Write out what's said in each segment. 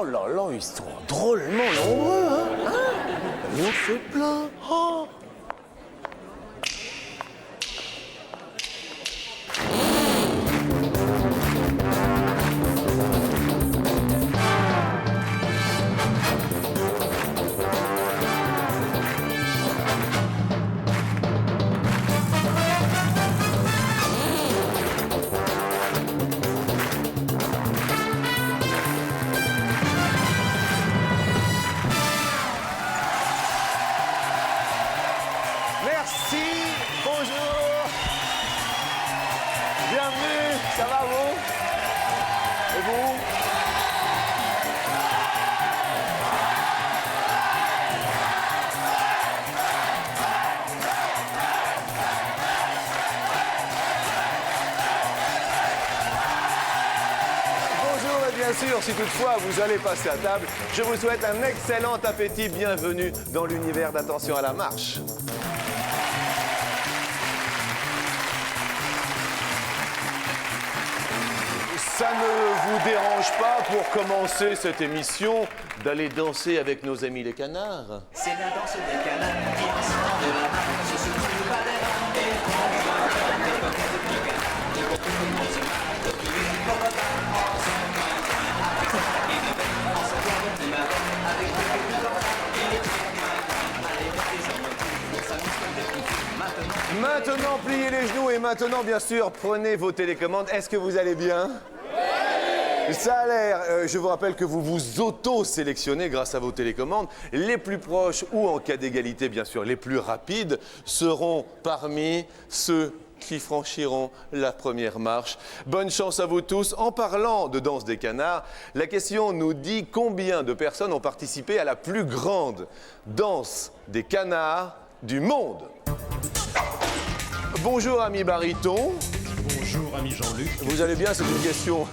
Oh là là, ils sont drôlement nombreux, hein, et on se plaint. Oh. Merci, bonjour, bienvenue, ça va vous? Et vous? Bonjour et bien sûr, si toutefois vous allez passer à table, je vous souhaite un excellent appétit, bienvenue dans l'univers d'Attention à la marche. Ça ne vous dérange pas, pour commencer cette émission, d'aller danser avec nos amis les canards? C'est la danse des canards qui descend de la marche sur le balai. Maintenant, pliez les genoux et maintenant, bien sûr, prenez vos télécommandes. Est-ce que vous allez bien? Oui! Ça a l'air. Je vous rappelle que vous vous auto-sélectionnez grâce à vos télécommandes. Les plus proches ou, en cas d'égalité, bien sûr, les plus rapides seront parmi ceux qui franchiront la première marche. Bonne chance à vous tous. En parlant de danse des canards, la question nous dit combien de personnes ont participé à la plus grande danse des canards du monde. Bonjour, ami baryton. Bonjour, ami Jean-Luc. Vous allez bien? C'est une question,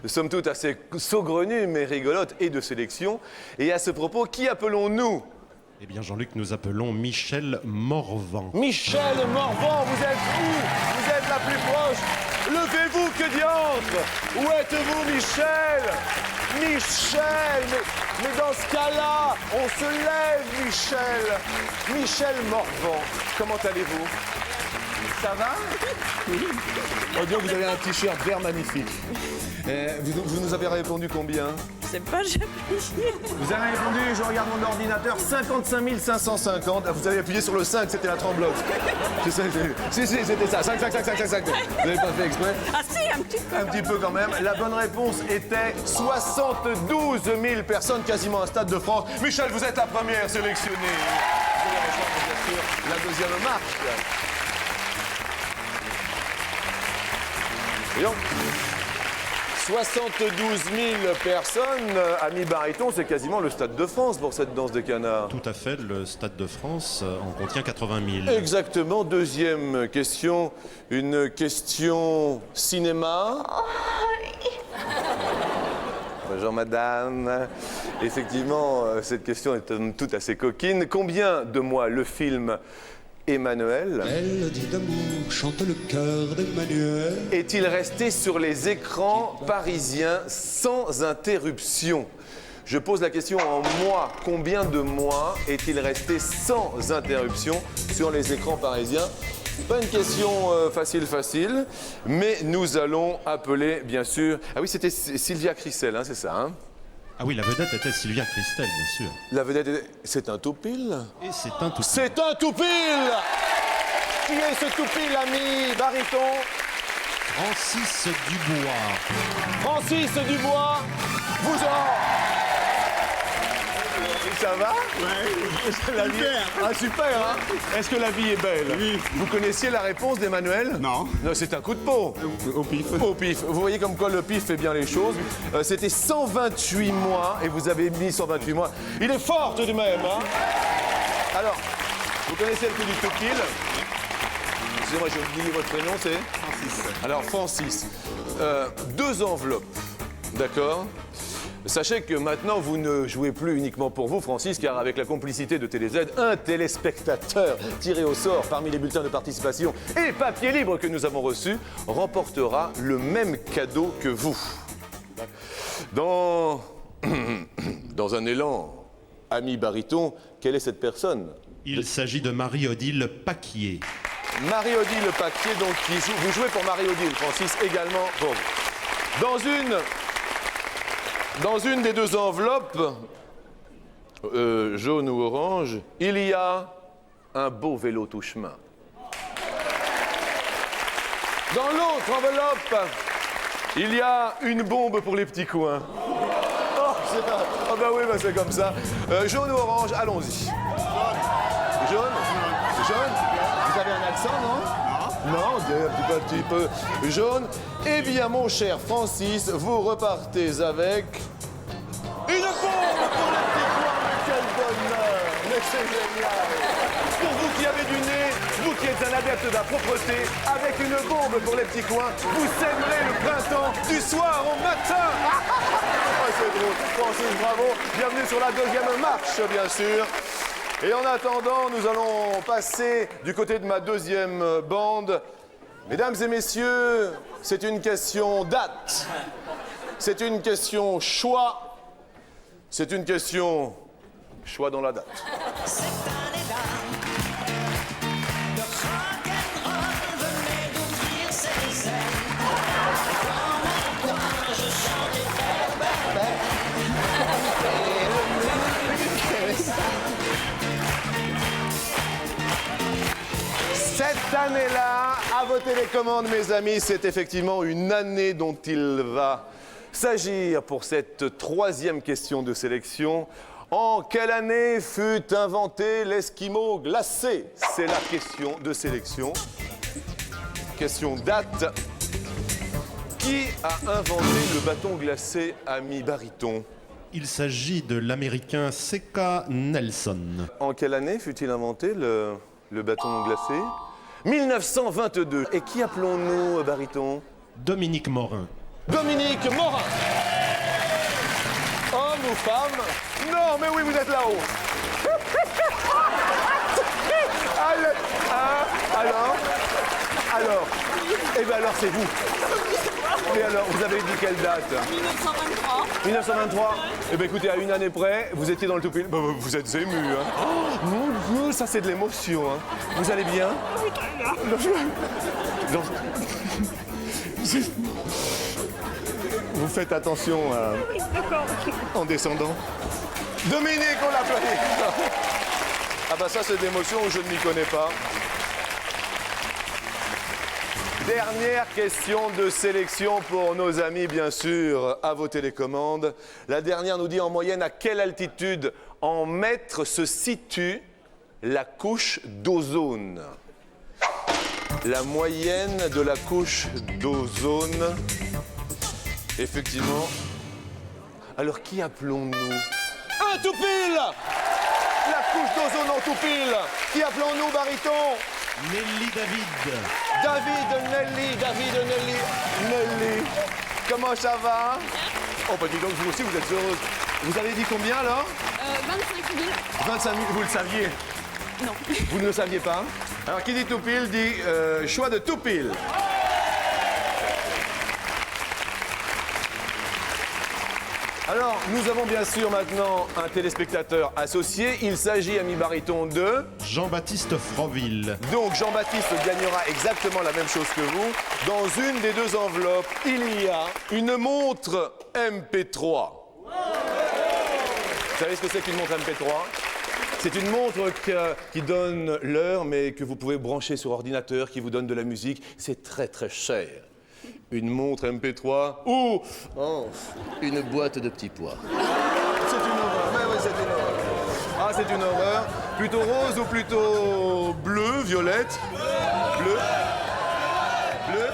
somme toute, assez saugrenue, mais rigolote et de sélection. Et à ce propos, qui appelons-nous? Eh bien, Jean-Luc, nous appelons Michel Morvan. Michel Morvan, vous êtes où? Vous êtes la plus proche. Levez-vous, que diantre! Où êtes-vous, Michel? Michel, mais dans ce cas-là, on se lève, Michel. Michel Morvan, comment allez-vous? Ça va? Oui. On dirait que vous avez un t-shirt vert magnifique. Vous nous avez répondu combien? Je sais pas, j'ai appuyé. Vous avez répondu, je regarde mon ordinateur, 55 550. Vous avez appuyé sur le 5, c'était la tremblote. Si, c'était ça. 5, 5, 5, 5, 5, 5. Vous n'avez pas fait exprès? Ah si, un petit peu. Un petit peu quand même. La bonne réponse était 72 000 personnes, quasiment un stade de France. Michel, vous êtes la première sélectionnée. Vous allez rejoindre, bien sûr, la deuxième marche. Et donc, 72 000 personnes, ami baryton, c'est quasiment le Stade de France pour cette danse des canards. Tout à fait, le Stade de France en contient 80 000. Exactement. Deuxième question, une question cinéma. Bonjour madame. Effectivement, cette question est toute assez coquine. Combien de mois le film Emmanuel Mélodie d'amour chante le cœur d'Emmanuel. est-il resté sur les écrans parisiens sans interruption? Je pose la question en mois. Combien de mois est-il resté sans interruption sur les écrans parisiens? Pas une question facile, mais nous allons appeler, bien sûr... Ah oui, c'était Sylvia Christel, hein, c'est ça, hein? Ah oui, la vedette était Sylvia Christel, bien sûr. La vedette, c'est un toupil? Et c'est un tout. C'est un toupil! Qui est ce toupil, ami baryton? Francis Dubois. Francis Dubois, vous en... Ça va? Oui. La vie... Ah, super, hein? Est-ce que la vie est belle? Oui. Vous connaissiez la réponse d'Emmanuel? Non. Non, c'est un coup de peau. Au pif. Au pif. Vous voyez comme quoi le pif fait bien les choses. C'était 128 mois et vous avez mis 128 mois. Il est fort tout de même, hein? Alors, vous connaissez le coup du toupil? Excusez-moi, j'ai oublié votre prénom, c'est? Francis. Alors, Francis, 2 enveloppes, d'accord? Sachez que maintenant, vous ne jouez plus uniquement pour vous, Francis, car avec la complicité de TéléZ, un téléspectateur tiré au sort parmi les bulletins de participation et papier libre que nous avons reçus remportera le même cadeau que vous. Dans dans un élan, ami baryton, quelle est cette personne? Il s'agit de Marie-Odile Paquier. Marie-Odile Paquier, donc, vous jouez pour Marie-Odile, Francis, également pour vous. Dans une des deux enveloppes, jaune ou orange, il y a un beau vélo tout-chemin. Dans l'autre enveloppe, il y a une bombe pour les petits coins. Oh bah oui, bah c'est comme ça. Jaune ou orange, allons-y. Jaune? Jaune? Vous avez un accent, non? Non, un petit peu jaune. Eh bien, mon cher Francis, vous repartez avec une bombe pour les petits coins. Mais quel bonheur! Mais c'est génial! Pour vous qui avez du nez, vous qui êtes un adepte de la propreté, avec une bombe pour les petits coins, vous sèmerez le printemps du soir au matin. Oh, c'est drôle. Francis, bravo. Bienvenue sur la deuxième marche, bien sûr. Et en attendant, nous allons passer du côté de ma deuxième bande. Mesdames et messieurs, c'est une question date. C'est une question choix. C'est une question choix dans la date. Cette année-là, à vos télécommandes, mes amis, c'est effectivement une année dont il va s'agir pour cette troisième question de sélection. En quelle année fut inventé l'esquimau glacé? C'est la question de sélection. Question date. Qui a inventé le bâton glacé, ami baryton? Il s'agit de l'Américain C.K. Nelson. En quelle année fut-il inventé le bâton glacé? 1922. Et qui appelons-nous, baryton? Dominique Morin. Dominique Morin. Homme ou femme? Non, mais oui, vous êtes là-haut. Alors, eh bien alors c'est vous. Mais alors, vous avez dit quelle date? 1923. 1923. Eh bien écoutez, à une année près, vous étiez dans le tout pile. Bah, vous êtes ému, hein. Oh, mon Dieu, ça c'est de l'émotion, hein. Vous allez bien? Oui, très bien. Vous faites attention Oui, d'accord. en descendant. Dominique, on l'applaudit. Ah bah ça c'est d'émotion où je ne m'y connais pas. Dernière question de sélection pour nos amis, bien sûr, à vos télécommandes. La dernière nous dit en moyenne à quelle altitude en mètres se situe la couche d'ozone. La moyenne de la couche d'ozone. Effectivement. Alors qui appelons-nous? Un tout pile! La couche d'ozone en tout pile. Qui appelons-nous, baryton? Nelly David. Nelly. Comment ça va? Oh, bah dis donc, vous aussi, vous êtes heureuse. Vous avez dit combien, alors? 25 000. 25 000, vous le saviez? Non. Vous ne le saviez pas? Alors, qui dit tout pile dit choix de tout pile. Alors, nous avons bien sûr maintenant un téléspectateur associé. Il s'agit, ami baryton, de... Jean-Baptiste Froville. Donc, Jean-Baptiste gagnera exactement la même chose que vous. Dans une des deux enveloppes, il y a une montre MP3. Vous savez ce que c'est qu'une montre MP3? C'est une montre qui donne l'heure, mais que vous pouvez brancher sur ordinateur, qui vous donne de la musique. C'est très, très cher. Une montre MP3 ou une boîte de petits pois. C'est une horreur. Mais oui, c'est une horreur. Ah, c'est une horreur. Plutôt rose ou plutôt bleu, violette? Bleu. Bleu.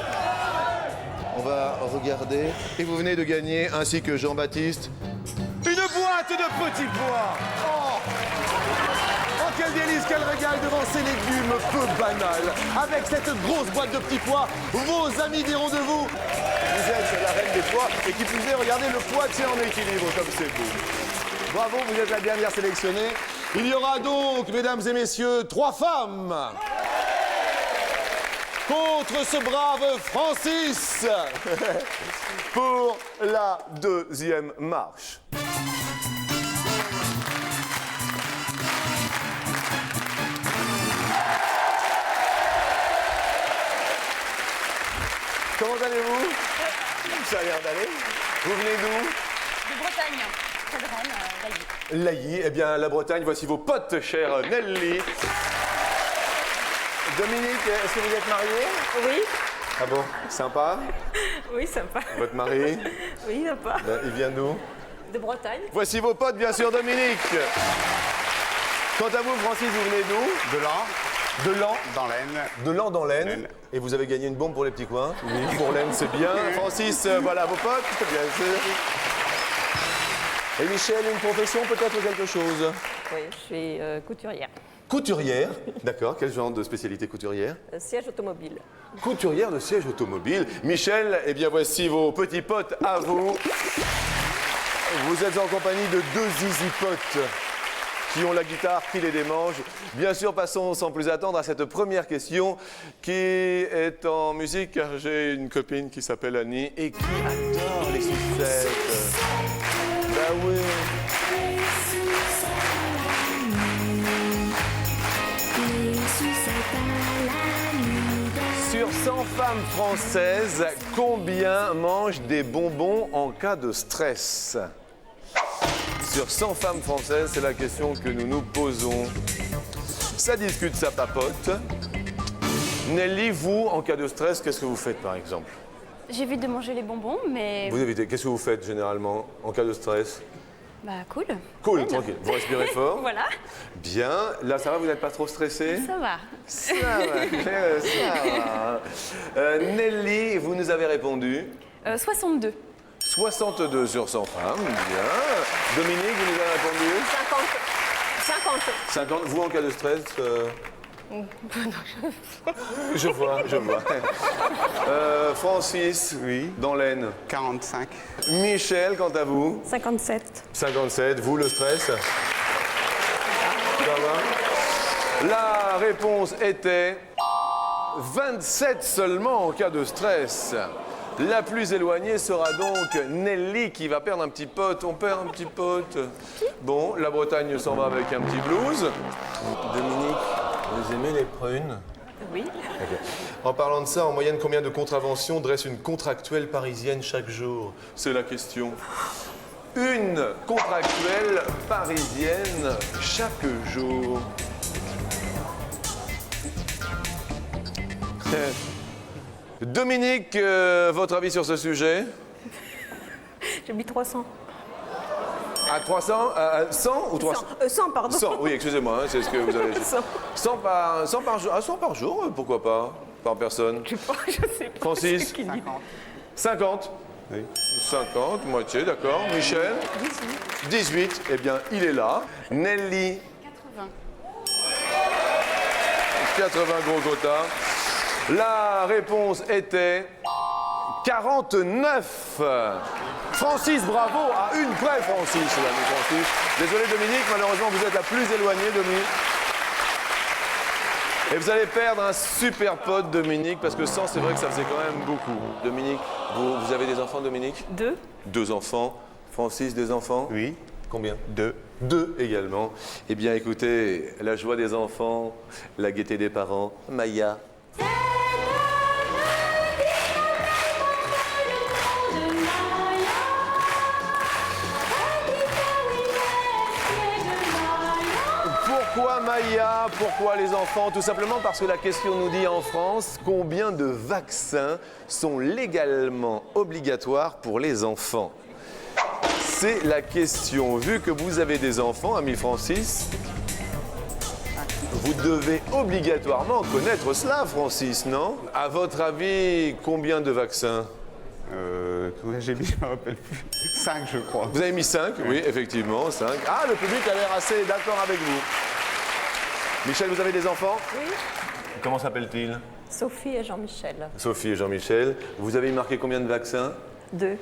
On va regarder. Et vous venez de gagner, ainsi que Jean-Baptiste, une boîte de petits pois. Oh, quel délice, quel régal devant ces légumes peu banals. Avec cette grosse boîte de petits pois, vos amis diront de vous: vous êtes la reine des pois, et qui plus est, regardez, le poids tient en équilibre, comme c'est beau. Bravo, vous êtes la dernière sélectionnée. Il y aura donc, mesdames et messieurs, 3 femmes contre ce brave Francis pour la deuxième marche. Comment allez-vous? Ça a l'air d'aller. Vous venez d'où? De Bretagne. Près de Rennes, Lailly. Lailly. Eh bien, la Bretagne, voici vos potes, chère Nelly. Dominique, est-ce que vous êtes marié? Oui, Ah bon? Sympa? oui, sympa. Votre mari? Oui, sympa. Ben, il vient d'où? De Bretagne. Voici vos potes, bien sûr, Dominique. Quant à vous, Francis, vous venez d'où? De l'an, De Lens. dans l'Aisne. De Lens dans l'Aisne. L'Aisne. Et vous avez gagné une bombe pour les petits coins? Oui. Pour l'Aisne, c'est bien. Francis, voilà vos potes, bien sûr. Et Michel, une profession, peut-être quelque chose? Oui, je suis couturière. Couturière. D'accord. Quel genre de spécialité couturière? Siège automobile. Couturière de siège automobile. Michel, eh bien voici vos petits potes à vous. Vous êtes en compagnie de deux zizi potes qui ont la guitare qui les démange. Bien sûr, passons sans plus attendre à cette première question qui est en musique car j'ai une copine qui s'appelle Annie et qui adore les sucettes. Bah oui. Sur 100 femmes françaises, combien mangent des bonbons en cas de stress? Sur 100 femmes françaises, c'est la question que nous nous posons. Ça discute, ça papote. Nelly, vous, en cas de stress, qu'est-ce que vous faites par exemple? J'évite de manger les bonbons, mais... Vous évitez, qu'est-ce que vous faites généralement en cas de stress? Bah, cool. Cool, tranquille. Vous respirez fort. Voilà. Bien. Là, ça va, vous n'êtes pas trop stressé? Ça va. Ça va, ça va. Nelly, vous nous avez répondu 62. 62 sur 100 femmes, bien. Dominique, vous nous avez répondu 50. 50. Vous, en cas de stress Je vois. Francis, oui, dans l'Aisne. 45. Michel, quant à vous 57. 57. Vous, le stress Ça va. La réponse était 27 seulement en cas de stress. La plus éloignée sera donc Nelly qui va perdre un petit pote. On perd un petit pote. Bon, la Bretagne s'en va avec un petit blues. Dominique, vous aimez les prunes? Oui. Ok. En parlant de ça, en moyenne, combien de contraventions dresse une contractuelle parisienne chaque jour? C'est la question. Une contractuelle parisienne chaque jour. Dominique, votre avis sur ce sujet? J'ai mis 300. À 300? À 100 ou 300? 100, pardon. 100, oui, excusez-moi, hein, c'est ce que vous avez dit. 100. 100 par jour? Ah, 100 par jour, pourquoi pas? Par personne? Je sais pas. Francis? C'est qui dit. 50? Oui. 50, moitié, d'accord. Michel? 18. Eh bien, il est là. Nelly? 80 gros quotas. La réponse était 49. Francis, bravo, à une près, Francis. Désolé, Dominique, malheureusement, vous êtes la plus éloignée, Dominique. Et vous allez perdre un super pote, Dominique, parce que 100, c'est vrai que ça faisait quand même beaucoup. Dominique, vous avez des enfants, Dominique? 2. 2 enfants. Francis, des enfants? Oui. Combien? 2. 2 également. Eh bien, écoutez, la joie des enfants, la gaieté des parents. Maya. Pourquoi Maya? Pourquoi les enfants? Tout simplement parce que la question nous dit en France combien de vaccins sont légalement obligatoires pour les enfants? C'est la question. Vu que vous avez des enfants, ami Francis, vous devez obligatoirement connaître cela, Francis, non? À votre avis, combien de vaccins? Combien j'ai mis, je ne me rappelle plus. 5, je crois. Vous avez mis 5? Oui, effectivement, 5. Ah, le public a l'air assez d'accord avec vous. Michel, vous avez des enfants? Oui. Comment s'appellent-ils? Sophie et Jean-Michel. Sophie et Jean-Michel. Vous avez marqué combien de vaccins? 2.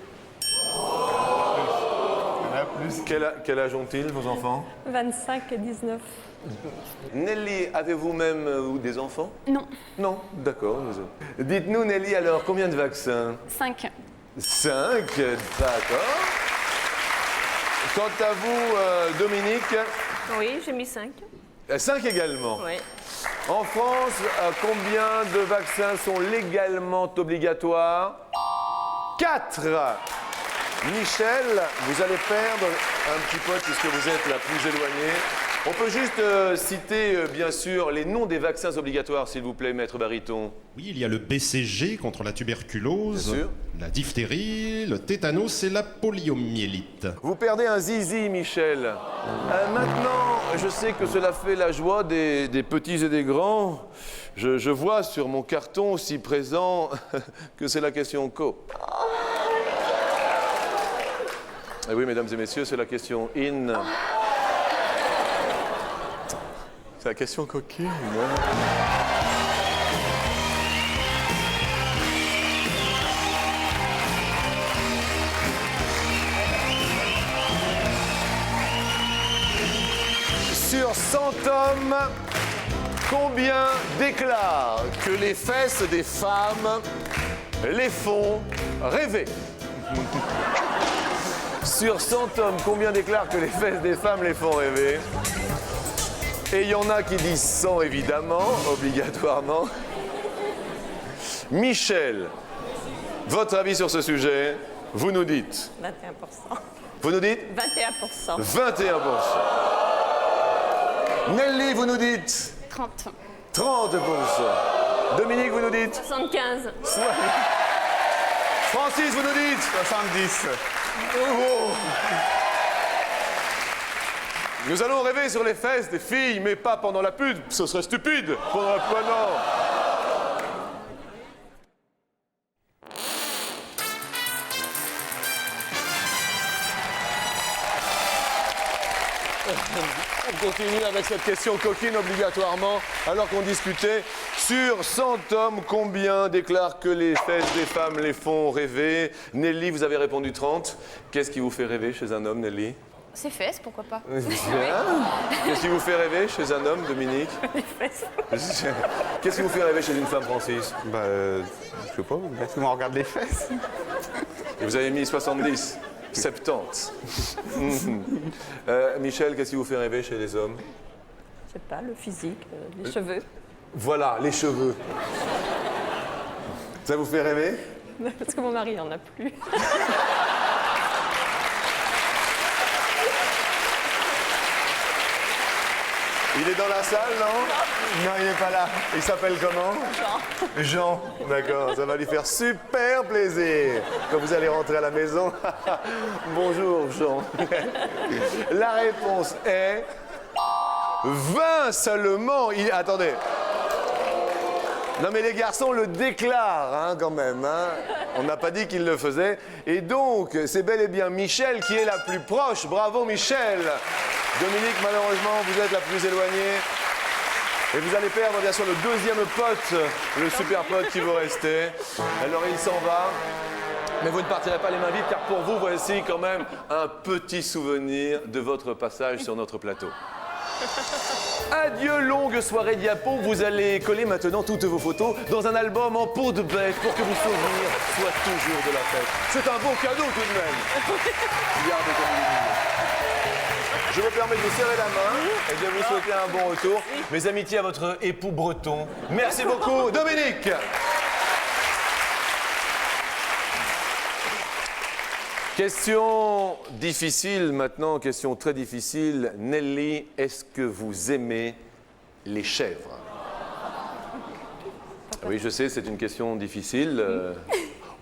Quel âge ont-ils, vos enfants? 25 et 19. Nelly, avez-vous même des enfants? Non. Non, d'accord. Dites-nous, Nelly, alors, combien de vaccins? 5. 5, d'accord. Quant à vous, Dominique, Oui, j'ai mis 5. 5 également. Oui. En France, combien de vaccins sont légalement obligatoires? 4. Michel, vous allez perdre un petit pote puisque vous êtes la plus éloignée. On peut juste citer, bien sûr, les noms des vaccins obligatoires, s'il vous plaît, maître Baryton. Oui, il y a le BCG contre la tuberculose, Bien sûr. la diphtérie, le tétanos et la poliomyélite. Vous perdez un zizi, Michel. Maintenant, je sais que cela fait la joie des petits et des grands. Je vois sur mon carton aussi présent que c'est la question co. Et oui, mesdames et messieurs, c'est la question in. C'est la question coquine. Sur 100 hommes, combien déclarent que les fesses des femmes les font rêver? Sur 100 hommes, combien déclarent que les fesses des femmes les font rêver? Et il y en a qui disent 100 évidemment, obligatoirement. Michel, votre avis sur ce sujet, vous nous dites? 21%. Vous nous dites? 21%. 21%. Nelly, vous nous dites? 30. 30%. Dominique, vous nous dites? 75. Francis, vous nous dites? 70. Oh. Nous allons rêver sur les fesses des filles, mais pas pendant la pub, ce serait stupide. Pendant la pub, non. On continue avec cette question coquine obligatoirement, alors qu'on discutait sur 100 hommes, combien déclarent que les fesses des femmes les font rêver? Nelly, vous avez répondu 30. Qu'est-ce qui vous fait rêver chez un homme, Nelly? Ses fesses, pourquoi pas? Qu'est-ce qui vous fait rêver chez un homme, Dominique? Les fesses. Qu'est-ce qui vous fait rêver chez une femme, Francis? Bah, je sais pas, est-ce qu'on regarde les fesses? Et vous avez mis 70, 70. Michel, qu'est-ce qui vous fait rêver chez les hommes? Je sais pas, le physique, les cheveux. Voilà, les cheveux. Ça vous fait rêver? Parce que mon mari en a plus. Il est dans la salle, non? Non, il n'est pas là. Il s'appelle comment? Jean. Jean, d'accord. Ça va lui faire super plaisir quand vous allez rentrer à la maison. Bonjour, Jean. La réponse est 20 seulement. Attendez. Non, mais les garçons le déclarent, hein, quand même. Hein. On n'a pas dit qu'ils le faisaient. Et donc, c'est bel et bien Michel qui est la plus proche. Bravo, Michel. Dominique, malheureusement, vous êtes la plus éloignée. Et vous allez perdre, bien sûr, le deuxième pote, le super pote qui vous restait. Alors, il s'en va. Mais vous ne partirez pas les mains vides, car pour vous, voici quand même un petit souvenir de votre passage sur notre plateau. Adieu, longue soirée diapo. Vous allez coller maintenant toutes vos photos dans un album en peau de bête pour que vos souvenirs soient toujours de la fête. C'est un beau cadeau tout de même. Regardez comme il est mignon. Je me permets de vous serrer la main et de vous souhaiter un bon retour. Mes amitiés à votre époux breton. Merci beaucoup, Dominique. Question difficile maintenant, question très difficile. Nelly, est-ce que vous aimez les chèvres? Oui, je sais, c'est une question difficile.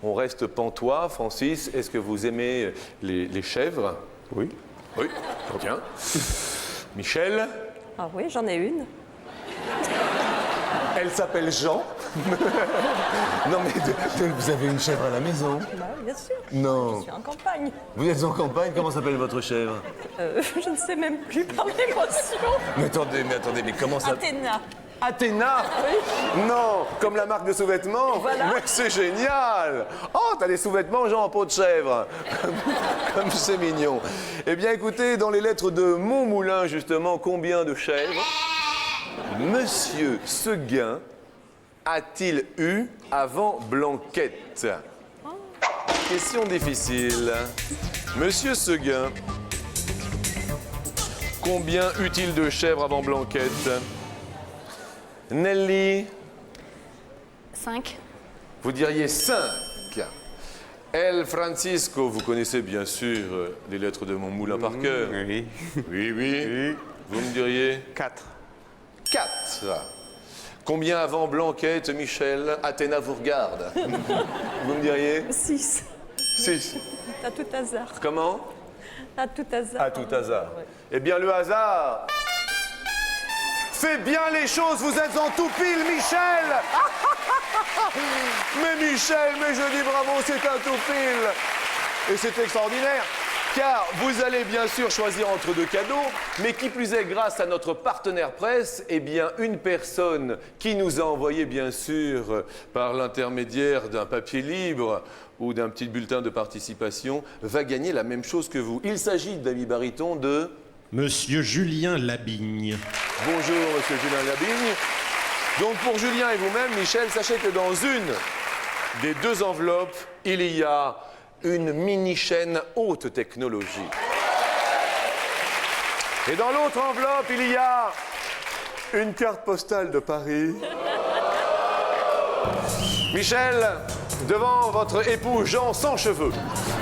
On reste pantois. Francis, est-ce que vous aimez les chèvres? Oui. Oui, bien. Michel? Ah oui, j'en ai une. Elle s'appelle Jean. Non mais vous avez une chèvre à la maison? Bah, bien sûr. Non. Je suis en campagne. Vous êtes en campagne, comment s'appelle votre chèvre? Je ne sais même plus par l'émotion. Mais attendez, mais comment ça... Athéna. Athéna? Oui. Non, comme la marque de sous-vêtements? Voilà. Mais c'est génial! Oh, t'as des sous-vêtements, Jean, en peau de chèvre. Comme c'est mignon. Eh bien, écoutez, dans les lettres de Montmoulin, justement, combien de chèvres Monsieur Seguin a-t-il eu avant Blanquette? Question difficile. Monsieur Seguin, Combien eut-il de chèvres avant Blanquette? Nelly, 5. vous diriez 5. El Francisco, vous connaissez bien sûr les lettres de mon moulin par cœur. Oui. Oui, oui. Vous me diriez 4. 4. Combien avant Blanquette, Michel? Athéna vous regarde. Vous me diriez 6. 6. À tout hasard. Comment? À tout hasard. À tout hasard. Ouais. Eh bien, le hasard fait bien les choses. Vous êtes en tout pile, Michel. Mais Michel, mais je dis bravo, c'est un tout pile. Et c'est extraordinaire. Car vous allez bien sûr choisir entre deux cadeaux, mais qui plus est, grâce à notre partenaire presse, eh bien, une personne qui nous a envoyé bien sûr par l'intermédiaire d'un papier libre ou d'un petit bulletin de participation, va gagner la même chose que vous. Il s'agit, d'amis baryton, de... Monsieur Julien Labigne. Bonjour, monsieur Julien Labigne. Donc pour Julien et vous-même, Michel, sachez que dans une des deux enveloppes, il y a une mini-chaîne haute technologie. Et dans l'autre enveloppe, il y a une carte postale de Paris. Michel, devant votre époux Jean sans cheveux,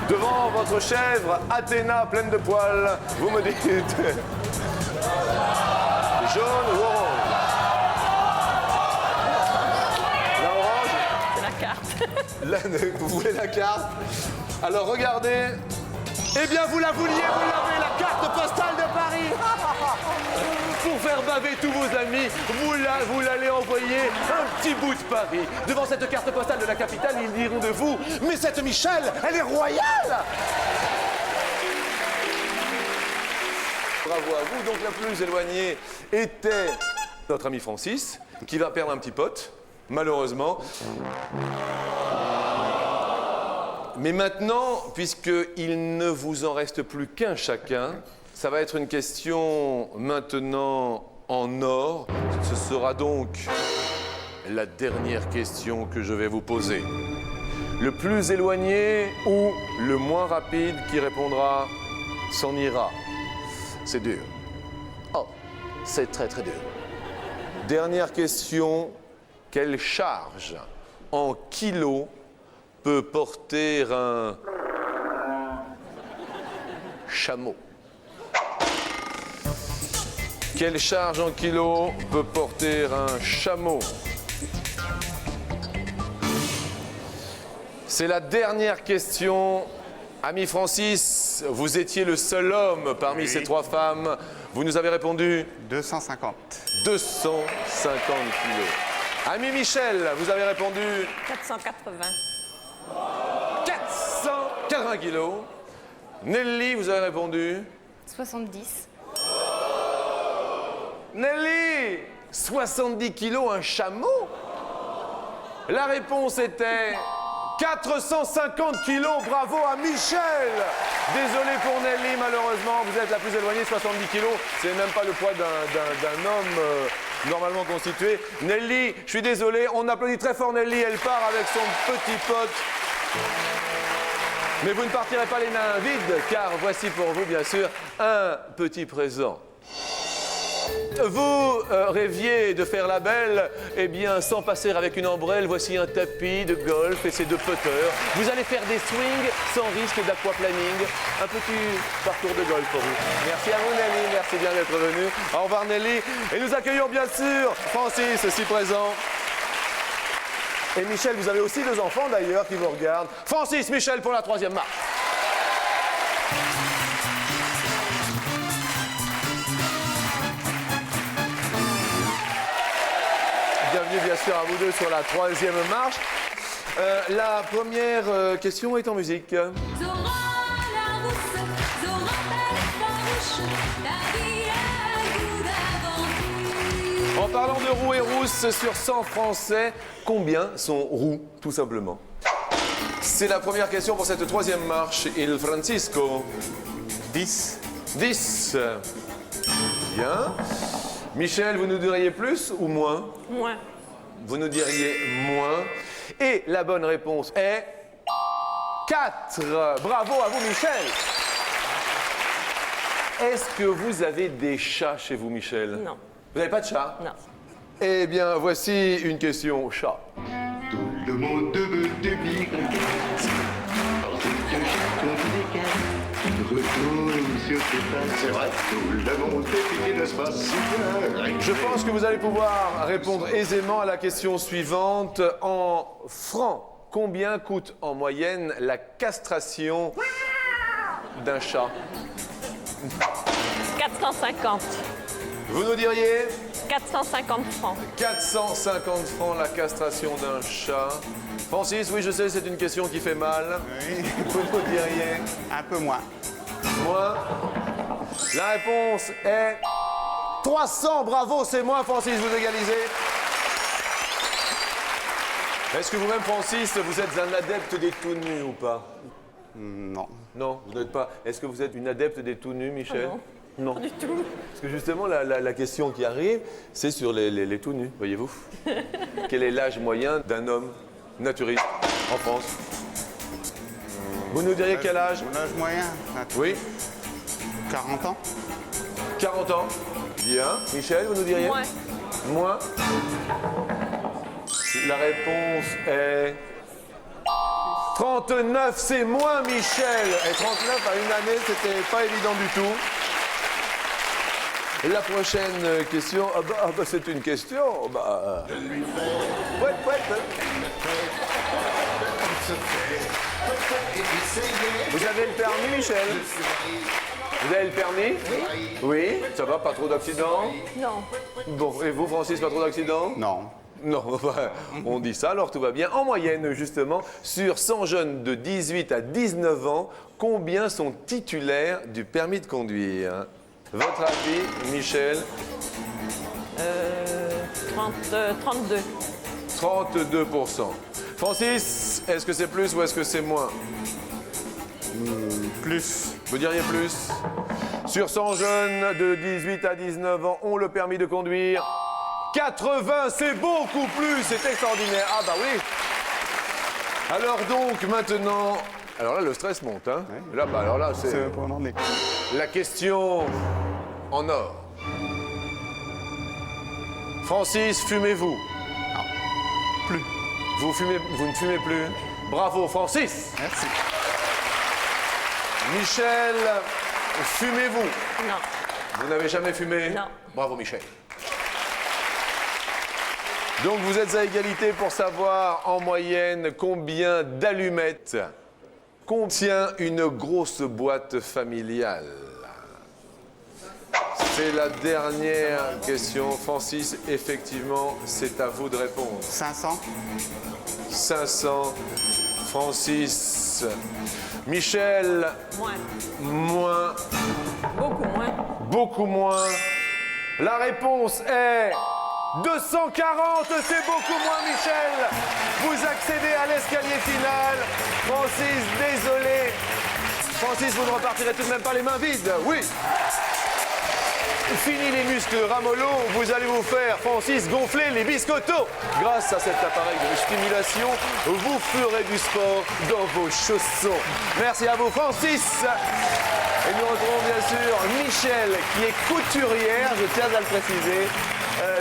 devant votre chèvre Athéna pleine de poils, vous me dites jaune ou orange? La orange? C'est la carte. Vous voulez la carte? Alors regardez. Eh bien vous la vouliez, vous l'avez, la carte postale de Paris. Pour faire baver tous vos amis, vous l'allez envoyer un petit bout de Paris. Devant cette carte postale de la capitale, ils diront de vous, mais cette Michel, elle est royale. Bravo à vous. Donc la plus éloignée était notre ami Francis, qui va perdre un petit pote, malheureusement. Mais maintenant, puisqu'il ne vous en reste plus qu'un chacun, ça va être une question maintenant en or. Ce sera donc la dernière question que je vais vous poser. Le plus éloigné ou le moins rapide qui répondra s'en ira. C'est dur. Oh, c'est très très dur. Dernière question. Quelle charge en kilos peut porter un chameau? Quelle charge en kilos peut porter un chameau? C'est la dernière question. Ami Francis, vous étiez le seul homme parmi ces trois femmes. Vous nous avez répondu 250. 250 kilos. Ami Michel, vous avez répondu 480. 480 kilos. Nelly, vous avez répondu 70. Nelly, 70 kilos, un chameau? La réponse était 450 kilos, bravo à Michel. Désolé pour Nelly, malheureusement, vous êtes la plus éloignée, 70 kilos. C'est même pas le poids d'un homme normalement constitué. Nelly, je suis désolé, on applaudit très fort Nelly, elle part avec son petit pote. Mais vous ne partirez pas les mains vides, car voici pour vous, bien sûr, un petit présent. Vous rêviez de faire la belle, eh bien, sans passer avec une ombrelle, voici un tapis de golf et ses deux putters. Vous allez faire des swings sans risque d'aquaplaning. Un petit parcours de golf pour vous. Merci à vous, Nelly. Merci bien d'être venu. Au revoir, Nelly. Et nous accueillons bien sûr Francis, aussi présent. Et Michel, vous avez aussi deux enfants d'ailleurs qui vous regardent. Francis, Michel pour la troisième marche. Bienvenue bien sûr à vous deux sur la troisième marche. La première question est en musique. Zora la rousse, Zora belle et farouche, la vie a un goût d'aventure. En parlant de roux et rousses, sur 100 Français, combien sont roux, tout simplement? C'est la première question pour cette troisième marche. Il Francisco. 10. 10. Bien. Michel, vous nous diriez plus ou moins? Moins. Vous nous diriez moins. Et la bonne réponse est 4. Bravo à vous, Michel. Est-ce que vous avez des chats chez vous, Michel? Non. Vous n'avez pas de chat? Non. Eh bien, voici une question chat. Tout le monde veut devenir un cat. Parce que chaque week-end, retourne sur ses pattes. C'est vrai, tout le monde est piqué, n'est-ce pas? Super. Je pense que vous allez pouvoir répondre aisément à la question suivante. En francs, combien coûte en moyenne la castration d'un chat? 450. Vous nous diriez 450 francs. 450 francs la castration d'un chat. Francis, oui, je sais, c'est une question qui fait mal. Oui, Vous nous diriez un peu moins. moins. La réponse est 300. Bravo, c'est moins, Francis, vous égalisez. Est-ce que vous-même, Francis, vous êtes un adepte des tout nus ou pas? Non. Non, vous n'êtes pas. Est-ce que vous êtes une adepte des tout nus, Michel? Ah non. Pas du tout. Parce que justement, la question qui arrive, c'est sur les tout nus, voyez-vous. Quel est l'âge moyen d'un homme naturiste en France? Vous nous diriez quel âge? L'âge moyen, Oui, 40 ans. 40 ans. Bien. Michel, vous nous diriez? Moins. Moins. La réponse est 39, c'est moins, Michel. Et 39 à une année, c'était pas évident du tout. La prochaine question, c'est une question. Ouais. Vous avez le permis, Michel? Vous avez le permis? Oui. Oui, ça va, pas trop d'accidents? Non. Bon, et vous, Francis, pas trop d'accidents? Non. Non, on dit ça, alors tout va bien. En moyenne, justement, sur 100 jeunes de 18 à 19 ans, combien sont titulaires du permis de conduire? Votre avis, Michel? 32. 32%. Francis, est-ce que c'est plus ou est-ce que c'est moins? Plus. Vous diriez plus? Sur 100 jeunes de 18 à 19 ans ont le permis de conduire. 80, c'est beaucoup plus, c'est extraordinaire. Ah bah oui. Alors donc, maintenant... Alors là, le stress monte, hein? Ouais. Là, alors là, C'est c'est pour l'en est. la question en or. Francis, fumez-vous? Plus. Vous ne fumez plus? Bravo, Francis. Merci. Michel, fumez-vous? Non. Vous n'avez jamais fumé? Non. Bravo, Michel. Donc vous êtes à égalité pour savoir en moyenne combien d'allumettes contient une grosse boîte familiale. C'est la dernière question. Francis, effectivement, c'est à vous de répondre. 500. 500. Francis. Michel, Moins. moins. Beaucoup moins. Beaucoup moins. La réponse est 240, c'est beaucoup moins, Michel. Vous accédez à l'escalier final. Francis, désolé. Francis, vous ne repartirez tout de même pas les mains vides. Oui. Fini les muscles ramollo, vous allez vous faire, Francis, gonfler les biscottos. Grâce à cet appareil de stimulation, vous ferez du sport dans vos chaussons. Merci à vous, Francis. Et nous retrouvons bien sûr Michel, qui est couturière, je tiens à le préciser,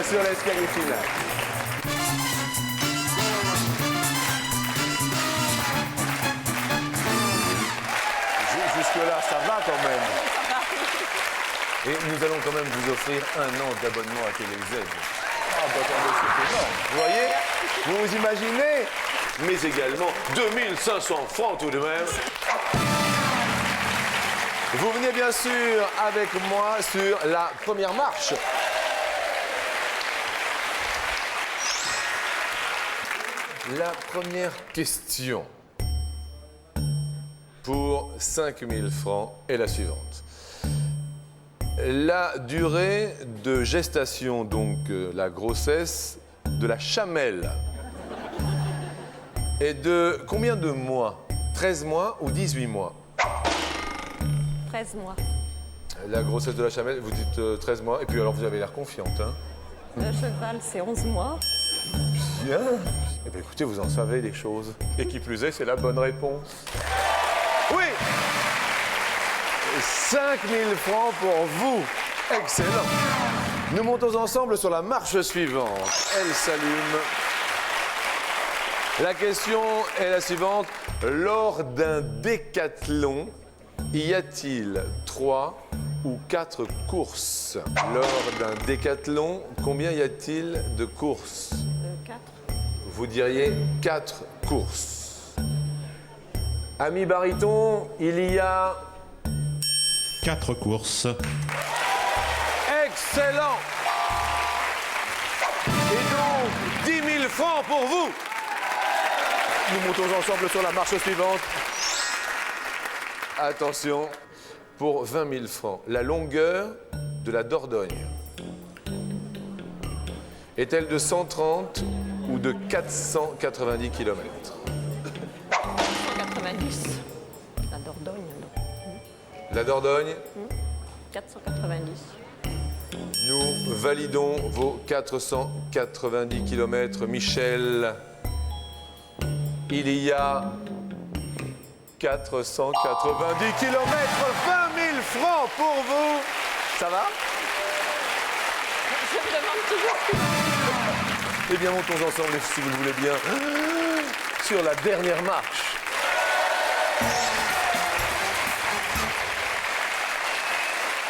sur l'escalier final. Jusque-là, ça va quand même. Et nous allons quand même vous offrir 1 an d'abonnement à TéléZ. Ah, bah attendez, c'est énorme. Vous voyez? Vous vous imaginez? Mais également 2500 francs tout de même. Vous venez bien sûr avec moi sur la première marche. La première question pour 5000 francs est la suivante. La durée de gestation, donc la grossesse de la chamelle, est de combien de mois? 13 mois ou 18 mois? 13 mois. La grossesse de la chamelle, vous dites 13 mois, et puis alors vous avez l'air confiante, hein? Le cheval, c'est 11 mois. Bien. Eh bien écoutez, vous en savez des choses. Et qui plus est, c'est la bonne réponse. Oui! 5 000 francs pour vous. Excellent. Nous montons ensemble sur la marche suivante. Elle s'allume. La question est la suivante. Lors d'un décathlon, y a-t-il 3 ou 4 courses? Lors d'un décathlon, combien y a-t-il de courses? 4. Vous diriez 4 courses. Ami baryton, il y a 4 courses. excellent. Et donc 10 000 francs pour vous. Nous montons ensemble sur la marche suivante. Attention, pour 20 000 francs, la longueur de la Dordogne est-elle de 130 ou de 490 km? 190. La Dordogne, non. La Dordogne, 490. nous validons vos 490 km. Michel, il y a 490 km, 20 000 francs pour vous. Ça va? Je me demande toujours ce que... Eh bien, montons ensemble, si vous le voulez bien, sur la dernière marche.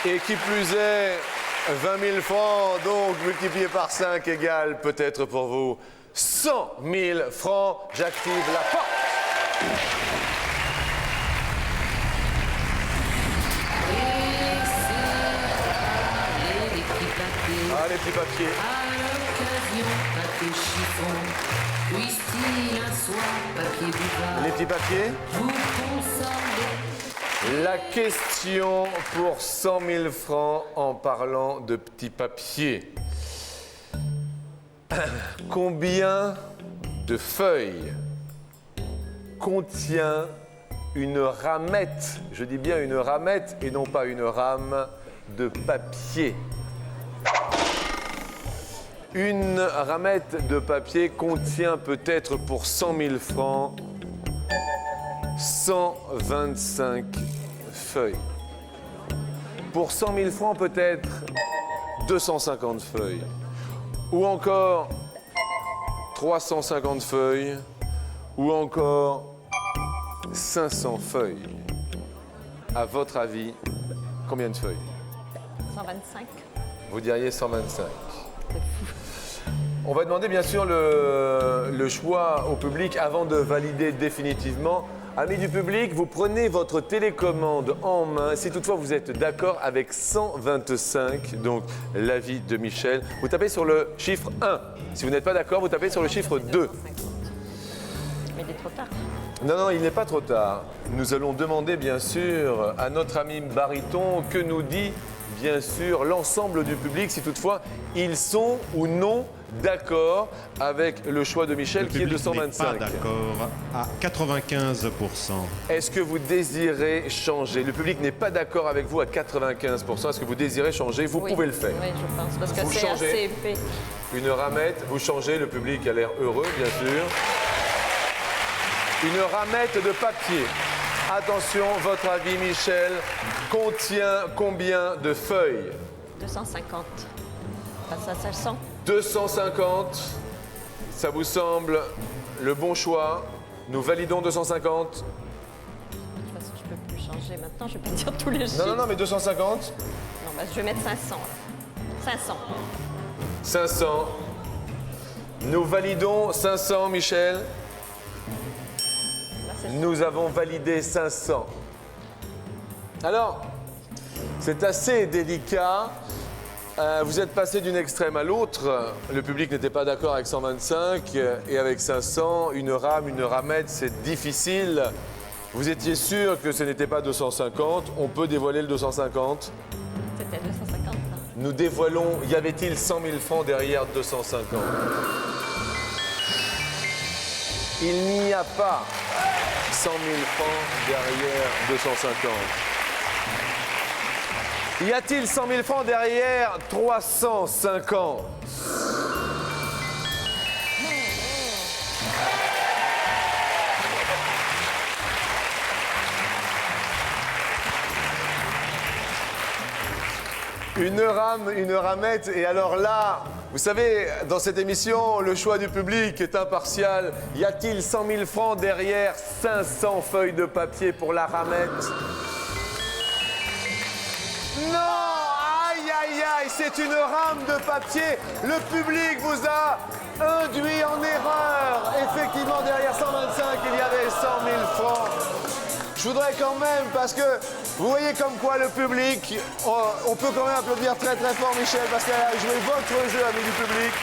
Et qui plus est, 20 000 francs, donc multiplié par 5 égale peut-être pour vous 100 000 francs. J'active la porte. Ah, les petits papiers. À l'occasion, papier chiffon, puisse-t-il un soir, papier buvard, Les petits papiers. vous consommer. La question pour 100 000 francs en parlant de petits papiers. Combien de feuilles contient une ramette, je dis bien une ramette et non pas une rame, de papier? Une ramette de papier contient peut-être pour 100 000 francs 125 feuilles. Pour 100 000 francs peut-être 250 feuilles. Ou encore 350 feuilles. Ou encore 500 feuilles. À votre avis, combien de feuilles? 125. Vous diriez 125. On va demander bien sûr le choix au public avant de valider définitivement. Amis du public, vous prenez votre télécommande en main. Si toutefois vous êtes d'accord avec 125, donc l'avis de Michel, vous tapez sur le chiffre 1. Si vous n'êtes pas d'accord, vous tapez sur le chiffre 2. Mais il est trop tard. Non, non, il n'est pas trop tard. Nous allons demander bien sûr à notre ami baryton que nous dit bien sûr l'ensemble du public, si toutefois ils sont ou non d'accord avec le choix de Michel qui est de 125. Pas d'accord à 95%. Est-ce que vous désirez changer? Le public n'est pas d'accord avec vous à 95%. Est-ce que vous désirez changer? Vous Oui. pouvez le faire. Oui, je pense, parce que Vous c'est changez. assez épais. Une ramette, vous changez, le public a l'air heureux, bien sûr. Une ramette de papier. Attention, votre avis, Michel, contient combien de feuilles? 250. Pas ça, 500. 250. Ça vous semble le bon choix? Nous validons 250. De toute façon, je ne peux plus changer maintenant. Je ne vais pas dire tous les chiffres. Non, non, non, mais 250. Non, bah, je vais mettre 500. Là. 500. 500. Nous validons 500, Michel. Là, c'est Nous avons validé 500. Alors, c'est assez délicat. Vous êtes passé d'une extrême à l'autre. Le public n'était pas d'accord avec 125 et avec 500. Une rame, une ramette, c'est difficile. Vous étiez sûr que ce n'était pas 250. On peut dévoiler le 250. C'était 250. Là. Nous dévoilons, y avait-il 100 000 francs derrière 250? Il n'y a pas 100 000 francs derrière 250. Y a-t-il 100 000 francs derrière 350? Une ramette. Et alors là, vous savez, dans cette émission, le choix du public est impartial. Y a-t-il 100 000 francs derrière 500 feuilles de papier pour la ramette? Non! Aïe, aïe, aïe, c'est une rame de papier. Le public vous a induit en erreur. Effectivement, derrière 125, il y avait 100 000 francs. Je voudrais quand même, parce que vous voyez comme quoi le public, on peut quand même applaudir très très fort Michel, parce qu'elle a joué votre jeu, amis du public.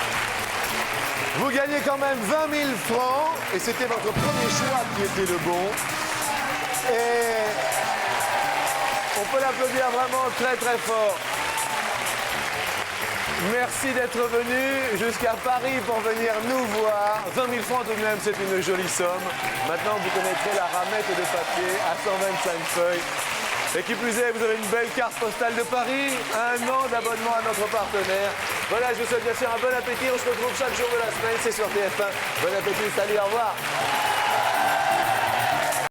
Vous gagnez quand même 20 000 francs, et c'était votre premier choix qui était le bon. Et on peut l'applaudir vraiment très très fort. Merci d'être venu jusqu'à Paris pour venir nous voir. 20 000 francs tout de même, c'est une jolie somme. Maintenant, vous connaîtrez la ramette de papier à 125 feuilles. Et qui plus est, vous avez une belle carte postale de Paris, un an d'abonnement à notre partenaire. Voilà, je vous souhaite bien sûr un bon appétit. On se retrouve chaque jour de la semaine, c'est sur TF1. Bon appétit, salut, au revoir.